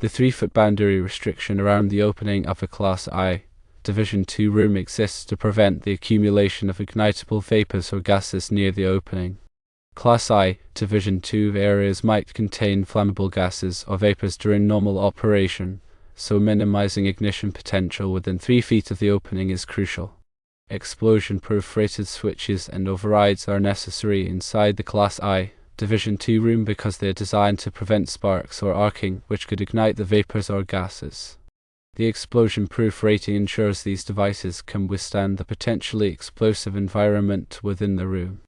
The 3-foot boundary restriction around the opening of a Class I Division II room exists to prevent the accumulation of ignitable vapors or gases near the opening. Class I Division II areas might contain flammable gases or vapors during normal operation, so minimizing ignition potential within 3 feet of the opening is crucial. Explosion-proof rated switches and overrides are necessary inside the Class I Division II room because they are designed to prevent sparks or arcing which could ignite the vapors or gases. The explosion-proof rating ensures these devices can withstand the potentially explosive environment within the room.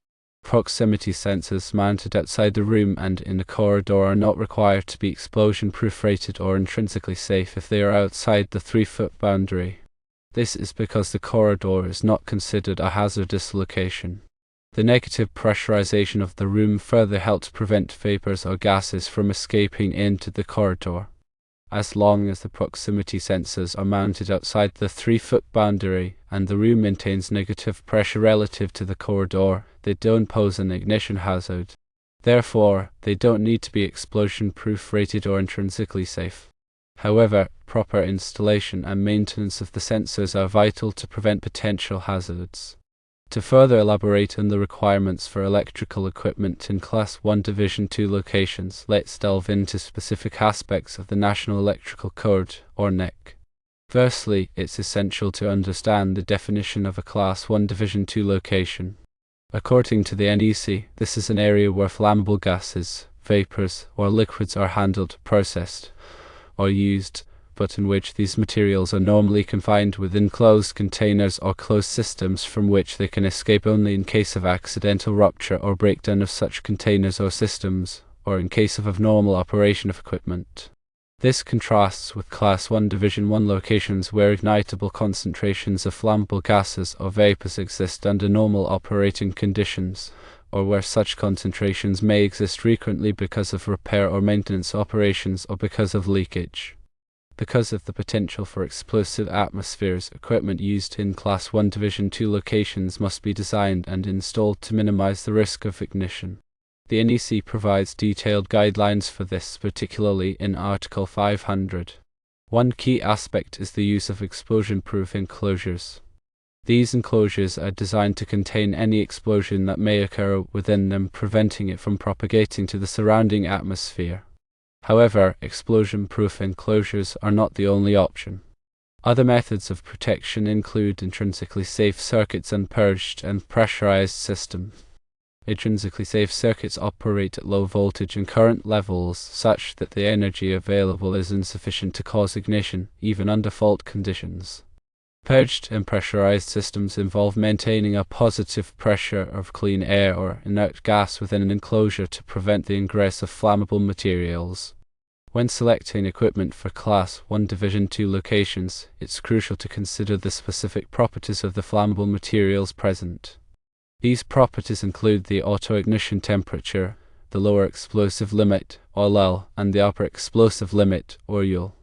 Proximity sensors mounted outside the room and in the corridor are not required to be explosion-proof rated or intrinsically safe if they are outside the 3-foot boundary. This is because the corridor is not considered a hazardous location. The negative pressurization of the room further helps prevent vapors or gases from escaping into the corridor. As long as the proximity sensors are mounted outside the 3-foot boundary and the room maintains negative pressure relative to the corridor, they don't pose an ignition hazard. Therefore, they don't need to be explosion-proof rated or intrinsically safe. However, proper installation and maintenance of the sensors are vital to prevent potential hazards. To further elaborate on the requirements for electrical equipment in Class I Division II locations, let's delve into specific aspects of the National Electrical Code, or NEC. Firstly, it's essential to understand the definition of a Class I Division II location. According to the NEC, this is an area where flammable gases, vapors, or liquids are handled, processed, or used, but in which these materials are normally confined within closed containers or closed systems from which they can escape only in case of accidental rupture or breakdown of such containers or systems, or in case of abnormal operation of equipment. This contrasts with Class I Division I locations where ignitable concentrations of flammable gases or vapors exist under normal operating conditions, or where such concentrations may exist frequently because of repair or maintenance operations or because of leakage. Because of the potential for explosive atmospheres, equipment used in Class I Division II locations must be designed and installed to minimize the risk of ignition. The NEC provides detailed guidelines for this, particularly in Article 500. One key aspect is the use of explosion-proof enclosures. These enclosures are designed to contain any explosion that may occur within them, preventing it from propagating to the surrounding atmosphere. However, explosion-proof enclosures are not the only option. Other methods of protection include intrinsically safe circuits and purged and pressurized systems. Intrinsically safe circuits operate at low voltage and current levels such that the energy available is insufficient to cause ignition, even under fault conditions. Purged and pressurized systems involve maintaining a positive pressure of clean air or inert gas within an enclosure to prevent the ingress of flammable materials. When selecting equipment for Class I Division II locations, it's crucial to consider the specific properties of the flammable materials present. These properties include the auto-ignition temperature, the lower explosive limit, or LEL, and the upper explosive limit, or UL.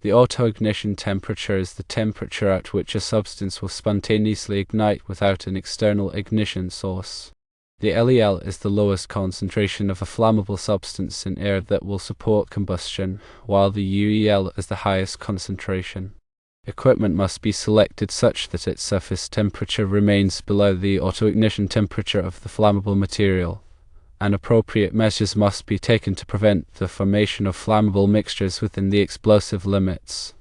The auto-ignition temperature is the temperature at which a substance will spontaneously ignite without an external ignition source. The LEL is the lowest concentration of a flammable substance in air that will support combustion, while the UEL is the highest concentration. Equipment must be selected such that its surface temperature remains below the auto-ignition temperature of the flammable material, and appropriate measures must be taken to prevent the formation of flammable mixtures within the explosive limits.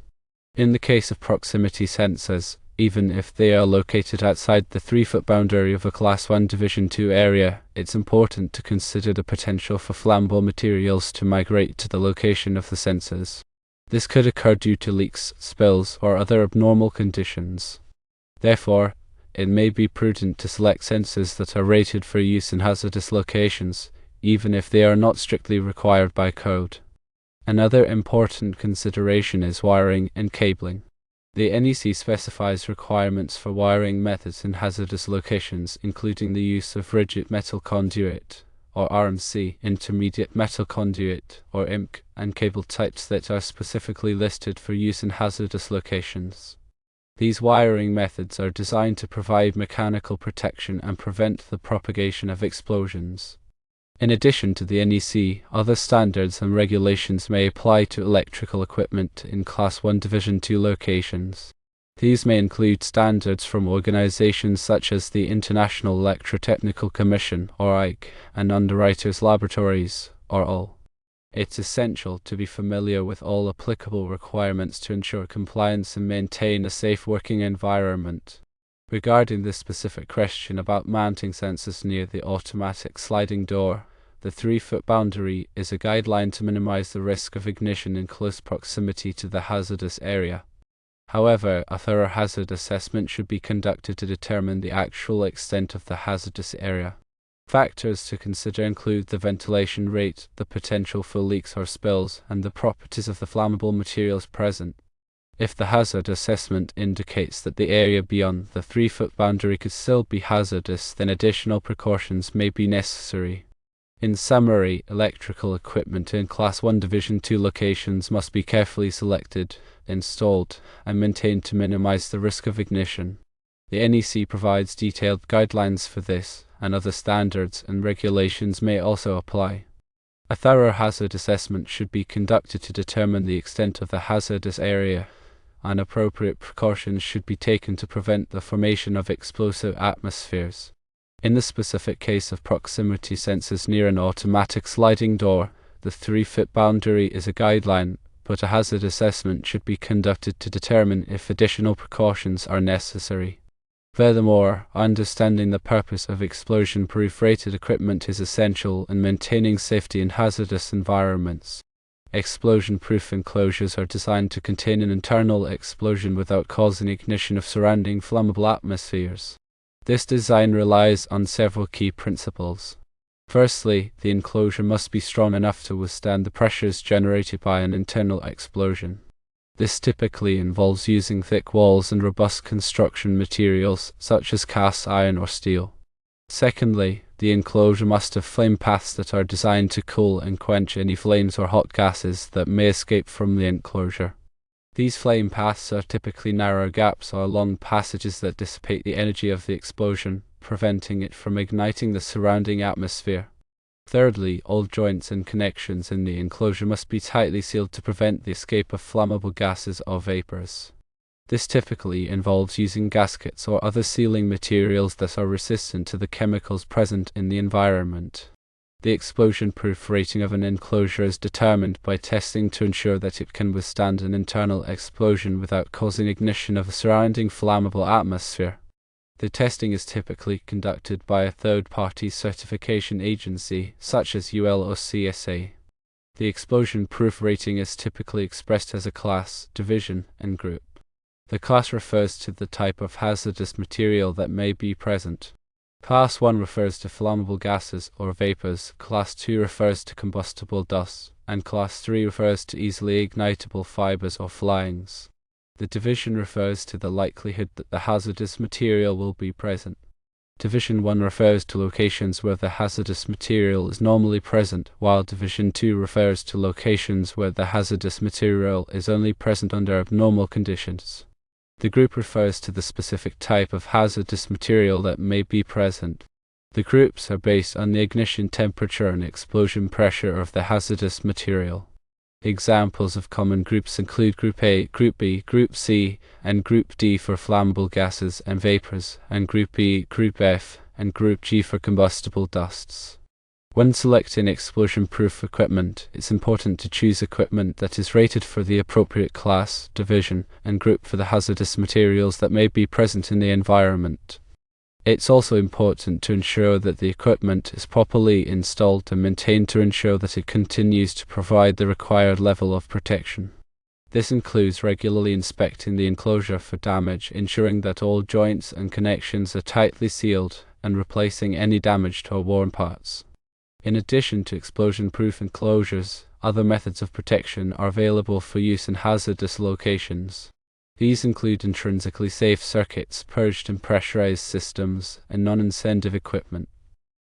In the case of proximity sensors, even if they are located outside the 3-foot boundary of a Class I Division II area, it's important to consider the potential for flammable materials to migrate to the location of the sensors. This could occur due to leaks, spills, or other abnormal conditions. Therefore, it may be prudent to select sensors that are rated for use in hazardous locations, even if they are not strictly required by code. Another important consideration is wiring and cabling. The NEC specifies requirements for wiring methods in hazardous locations, including the use of rigid metal conduit, or RMC, intermediate metal conduit, or IMC, and cable types that are specifically listed for use in hazardous locations. These wiring methods are designed to provide mechanical protection and prevent the propagation of explosions. In addition to the NEC, other standards and regulations may apply to electrical equipment in Class 1 Division 2 locations. These may include standards from organizations such as the International Electrotechnical Commission, or IEC, and Underwriters Laboratories, or UL. It's essential to be familiar with all applicable requirements to ensure compliance and maintain a safe working environment. Regarding the specific question about mounting sensors near the automatic sliding door, the 3-foot boundary is a guideline to minimize the risk of ignition in close proximity to the hazardous area. However, a thorough hazard assessment should be conducted to determine the actual extent of the hazardous area. Factors to consider include the ventilation rate, the potential for leaks or spills, and the properties of the flammable materials present. If the hazard assessment indicates that the area beyond the 3-foot boundary could still be hazardous, then additional precautions may be necessary. In summary, electrical equipment in Class 1 Division 2 locations must be carefully selected, installed, and maintained to minimize the risk of ignition. The NEC provides detailed guidelines for this, and other standards and regulations may also apply. A thorough hazard assessment should be conducted to determine the extent of the hazardous area, and appropriate precautions should be taken to prevent the formation of explosive atmospheres. In the specific case of proximity sensors near an automatic sliding door, the 3-foot boundary is a guideline, but a hazard assessment should be conducted to determine if additional precautions are necessary. Furthermore, understanding the purpose of explosion-proof rated equipment is essential in maintaining safety in hazardous environments. Explosion-proof enclosures are designed to contain an internal explosion without causing ignition of surrounding flammable atmospheres. This design relies on several key principles. Firstly, the enclosure must be strong enough to withstand the pressures generated by an internal explosion. This typically involves using thick walls and robust construction materials, such as cast iron or steel. Secondly, the enclosure must have flame paths that are designed to cool and quench any flames or hot gases that may escape from the enclosure. These flame paths are typically narrow gaps or long passages that dissipate the energy of the explosion, preventing it from igniting the surrounding atmosphere. Thirdly, all joints and connections in the enclosure must be tightly sealed to prevent the escape of flammable gases or vapors. This typically involves using gaskets or other sealing materials that are resistant to the chemicals present in the environment. The explosion-proof rating of an enclosure is determined by testing to ensure that it can withstand an internal explosion without causing ignition of the surrounding flammable atmosphere. The testing is typically conducted by a third-party certification agency, such as UL or CSA. The explosion-proof rating is typically expressed as a class, division, and group. The class refers to the type of hazardous material that may be present. Class 1 refers to flammable gases or vapors, Class 2 refers to combustible dust, and Class 3 refers to easily ignitable fibers or flyings. The division refers to the likelihood that the hazardous material will be present. Division 1 refers to locations where the hazardous material is normally present, while Division 2 refers to locations where the hazardous material is only present under abnormal conditions. The group refers to the specific type of hazardous material that may be present. The groups are based on the ignition temperature and explosion pressure of the hazardous material. Examples of common groups include Group A, Group B, Group C, and Group D for flammable gases and vapors, and Group E, Group F, and Group G for combustible dusts. When selecting explosion-proof equipment, it's important to choose equipment that is rated for the appropriate class, division, and group for the hazardous materials that may be present in the environment. It's also important to ensure that the equipment is properly installed and maintained to ensure that it continues to provide the required level of protection. This includes regularly inspecting the enclosure for damage, ensuring that all joints and connections are tightly sealed, and replacing any damaged or worn parts. In addition to explosion-proof enclosures, other methods of protection are available for use in hazardous locations. These include intrinsically safe circuits, purged and pressurized systems, and non-incendive equipment.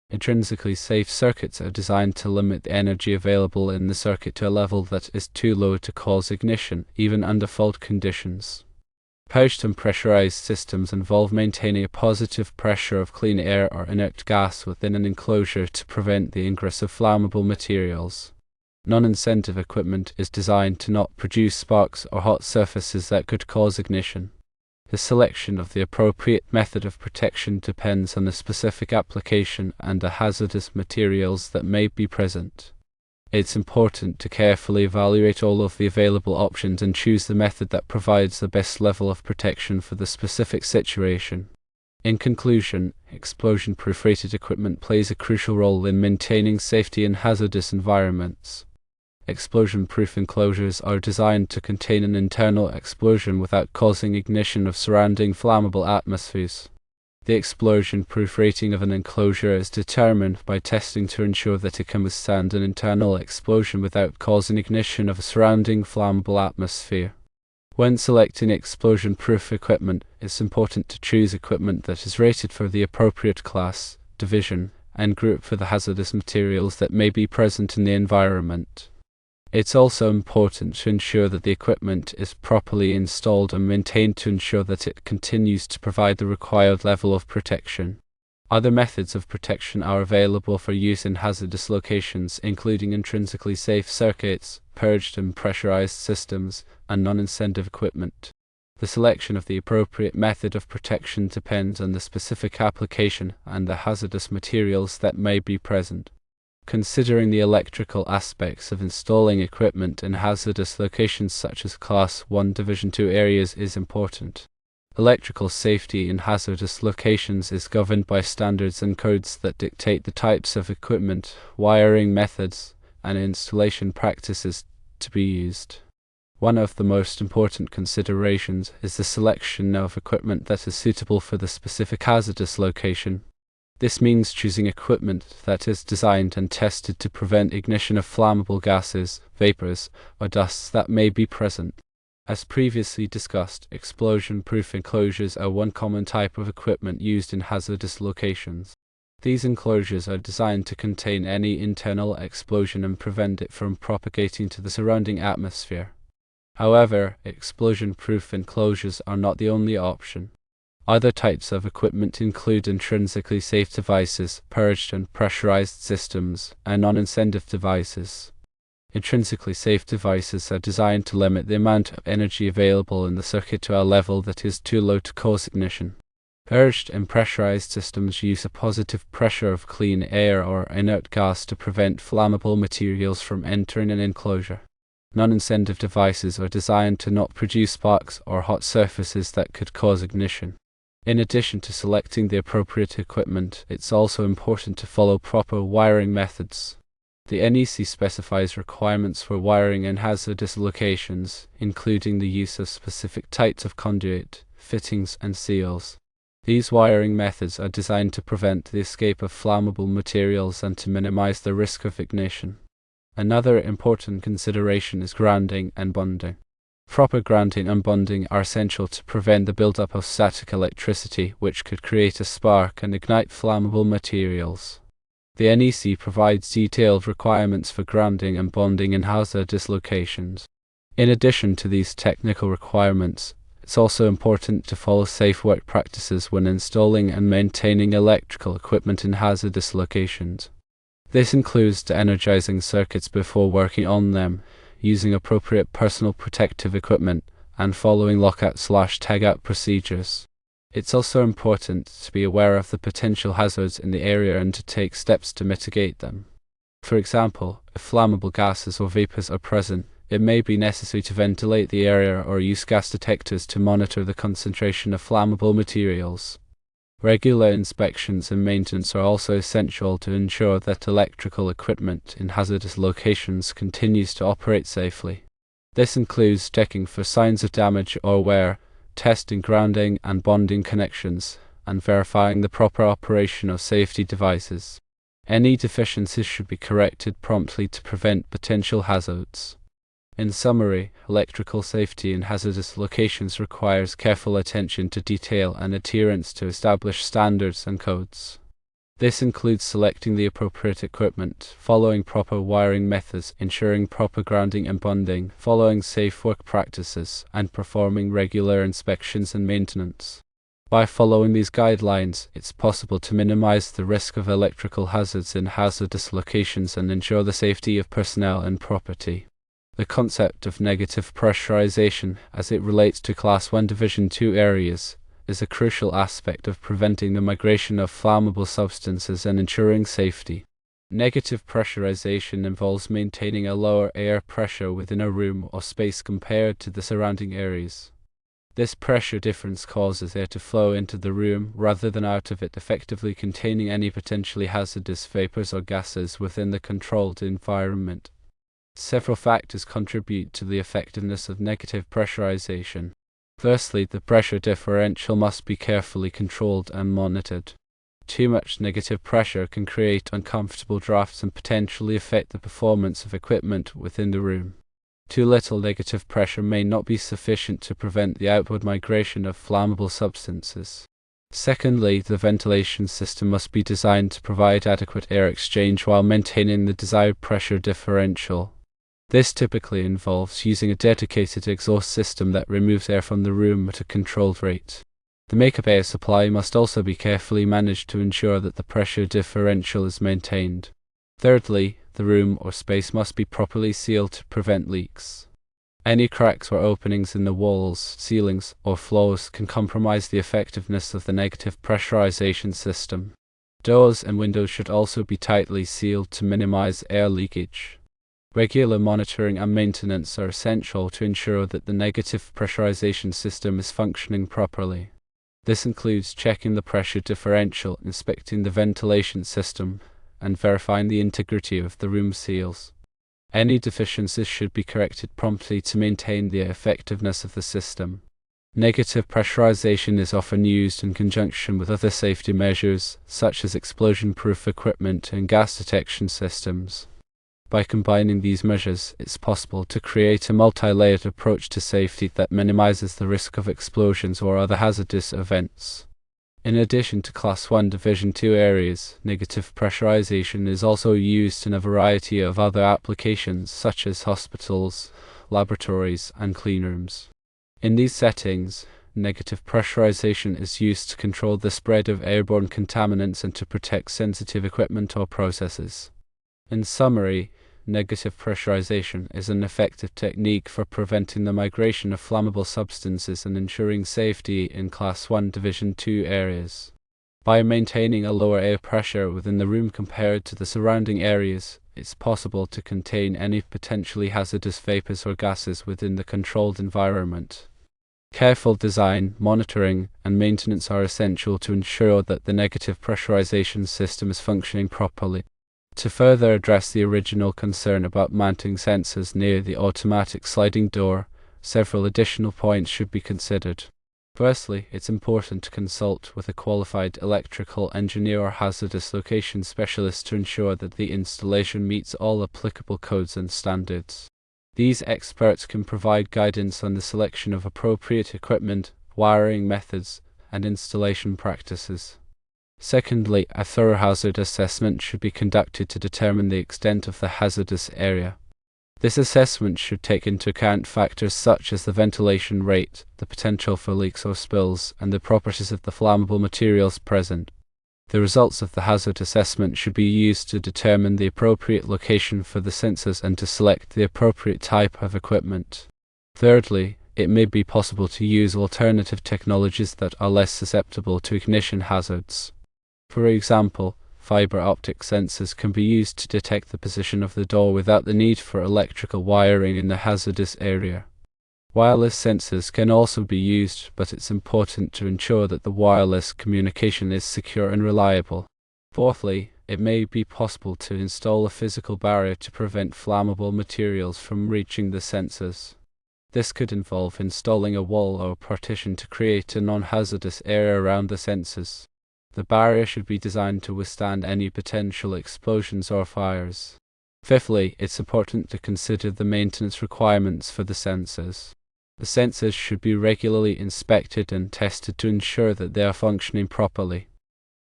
Intrinsically safe circuits are designed to limit the energy available in the circuit to a level that is too low to cause ignition, even under fault conditions. Purged and pressurized systems involve maintaining a positive pressure of clean air or inert gas within an enclosure to prevent the ingress of flammable materials. Non-incentive equipment is designed to not produce sparks or hot surfaces that could cause ignition. The selection of the appropriate method of protection depends on the specific application and the hazardous materials that may be present. It's important to carefully evaluate all of the available options and choose the method that provides the best level of protection for the specific situation. In conclusion, explosion-proof rated equipment plays a crucial role in maintaining safety in hazardous environments. Explosion-proof enclosures are designed to contain an internal explosion without causing ignition of surrounding flammable atmospheres. The explosion-proof rating of an enclosure is determined by testing to ensure that it can withstand an internal explosion without causing ignition of a surrounding flammable atmosphere. When selecting explosion-proof equipment, it's important to choose equipment that is rated for the appropriate class, division, and group for the hazardous materials that may be present in the environment. It's also important to ensure that the equipment is properly installed and maintained to ensure that it continues to provide the required level of protection. Other methods of protection are available for use in hazardous locations, including intrinsically safe circuits, purged and pressurized systems, and non-incentive equipment. The selection of the appropriate method of protection depends on the specific application and the hazardous materials that may be present. Considering the electrical aspects of installing equipment in hazardous locations such as Class 1 Division 2 areas is important. Electrical safety in hazardous locations is governed by standards and codes that dictate the types of equipment, wiring methods, and installation practices to be used. One of the most important considerations is the selection of equipment that is suitable for the specific hazardous location. This means choosing equipment that is designed and tested to prevent ignition of flammable gases, vapors, or dusts that may be present. As previously discussed, explosion-proof enclosures are one common type of equipment used in hazardous locations. These enclosures are designed to contain any internal explosion and prevent it from propagating to the surrounding atmosphere. However, explosion-proof enclosures are not the only option. Other types of equipment include intrinsically safe devices, purged and pressurized systems, and non-incentive devices. Intrinsically safe devices are designed to limit the amount of energy available in the circuit to a level that is too low to cause ignition. Purged and pressurized systems use a positive pressure of clean air or inert gas to prevent flammable materials from entering an enclosure. Non-incentive devices are designed to not produce sparks or hot surfaces that could cause ignition. In addition to selecting the appropriate equipment, it's also important to follow proper wiring methods. The NEC specifies requirements for wiring in hazardous locations, including the use of specific types of conduit, fittings, and seals. These wiring methods are designed to prevent the escape of flammable materials and to minimize the risk of ignition. Another important consideration is grounding and bonding. Proper grounding and bonding are essential to prevent the buildup of static electricity, which could create a spark and ignite flammable materials. The NEC provides detailed requirements for grounding and bonding in hazardous locations. In addition to these technical requirements, it's also important to follow safe work practices when installing and maintaining electrical equipment in hazardous locations. This includes de-energizing circuits before working on them, using appropriate personal protective equipment, and following lockout/tagout procedures. It's also important to be aware of the potential hazards in the area and to take steps to mitigate them. For example, if flammable gases or vapors are present, it may be necessary to ventilate the area or use gas detectors to monitor the concentration of flammable materials. Regular inspections and maintenance are also essential to ensure that electrical equipment in hazardous locations continues to operate safely. This includes checking for signs of damage or wear, testing grounding and bonding connections, and verifying the proper operation of safety devices. Any deficiencies should be corrected promptly to prevent potential hazards. In summary, electrical safety in hazardous locations requires careful attention to detail and adherence to established standards and codes. This includes selecting the appropriate equipment, following proper wiring methods, ensuring proper grounding and bonding, following safe work practices, and performing regular inspections and maintenance. By following these guidelines, it's possible to minimize the risk of electrical hazards in hazardous locations and ensure the safety of personnel and property. The concept of negative pressurization, as it relates to Class 1 Division 2 areas, is a crucial aspect of preventing the migration of flammable substances and ensuring safety. Negative pressurization involves maintaining a lower air pressure within a room or space compared to the surrounding areas. This pressure difference causes air to flow into the room rather than out of it, effectively containing any potentially hazardous vapors or gases within the controlled environment. Several factors contribute to the effectiveness of negative pressurization. Firstly, the pressure differential must be carefully controlled and monitored. Too much negative pressure can create uncomfortable drafts and potentially affect the performance of equipment within the room. Too little negative pressure may not be sufficient to prevent the outward migration of flammable substances. Secondly, the ventilation system must be designed to provide adequate air exchange while maintaining the desired pressure differential. This typically involves using a dedicated exhaust system that removes air from the room at a controlled rate. The makeup air supply must also be carefully managed to ensure that the pressure differential is maintained. Thirdly, the room or space must be properly sealed to prevent leaks. Any cracks or openings in the walls, ceilings, or floors can compromise the effectiveness of the negative pressurization system. Doors and windows should also be tightly sealed to minimize air leakage. Regular monitoring and maintenance are essential to ensure that the negative pressurization system is functioning properly. This includes checking the pressure differential, inspecting the ventilation system, and verifying the integrity of the room seals. Any deficiencies should be corrected promptly to maintain the effectiveness of the system. Negative pressurization is often used in conjunction with other safety measures, such as explosion-proof equipment and gas detection systems. By combining these measures, it's possible to create a multi-layered approach to safety that minimizes the risk of explosions or other hazardous events. In addition to Class 1 Division 2 areas, negative pressurization is also used in a variety of other applications such as hospitals, laboratories, and cleanrooms. In these settings, negative pressurization is used to control the spread of airborne contaminants and to protect sensitive equipment or processes. In summary, negative pressurization is an effective technique for preventing the migration of flammable substances and ensuring safety in Class 1 Division 2 areas. By maintaining a lower air pressure within the room compared to the surrounding areas, it's possible to contain any potentially hazardous vapors or gases within the controlled environment. Careful design, monitoring, and maintenance are essential to ensure that the negative pressurization system is functioning properly. To further address the original concern about mounting sensors near the automatic sliding door, several additional points should be considered. Firstly, it's important to consult with a qualified electrical engineer or hazardous location specialist to ensure that the installation meets all applicable codes and standards. These experts can provide guidance on the selection of appropriate equipment, wiring methods, and installation practices. Secondly, a thorough hazard assessment should be conducted to determine the extent of the hazardous area. This assessment should take into account factors such as the ventilation rate, the potential for leaks or spills, and the properties of the flammable materials present. The results of the hazard assessment should be used to determine the appropriate location for the sensors and to select the appropriate type of equipment. Thirdly, it may be possible to use alternative technologies that are less susceptible to ignition hazards. For example, fiber optic sensors can be used to detect the position of the door without the need for electrical wiring in the hazardous area. Wireless sensors can also be used, but it's important to ensure that the wireless communication is secure and reliable. Fourthly, it may be possible to install a physical barrier to prevent flammable materials from reaching the sensors. This could involve installing a wall or partition to create a non-hazardous area around the sensors. The barrier should be designed to withstand any potential explosions or fires. Fifthly, it's important to consider the maintenance requirements for the sensors. The sensors should be regularly inspected and tested to ensure that they are functioning properly.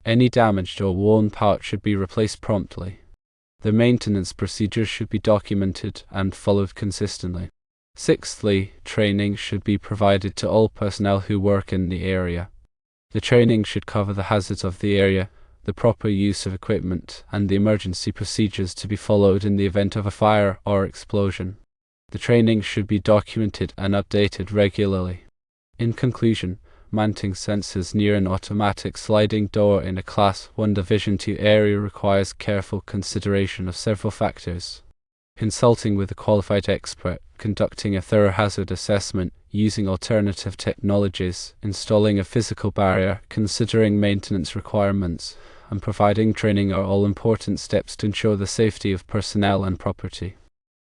Any damaged or worn part should be replaced promptly. The maintenance procedures should be documented and followed consistently. Sixthly, training should be provided to all personnel who work in the area. The training should cover the hazards of the area, the proper use of equipment, and the emergency procedures to be followed in the event of a fire or explosion. The training should be documented and updated regularly. In conclusion, mounting sensors near an automatic sliding door in a Class 1 Division 2 area requires careful consideration of several factors. Consulting with a qualified expert, conducting a thorough hazard assessment, using alternative technologies, installing a physical barrier, considering maintenance requirements, and providing training are all important steps to ensure the safety of personnel and property.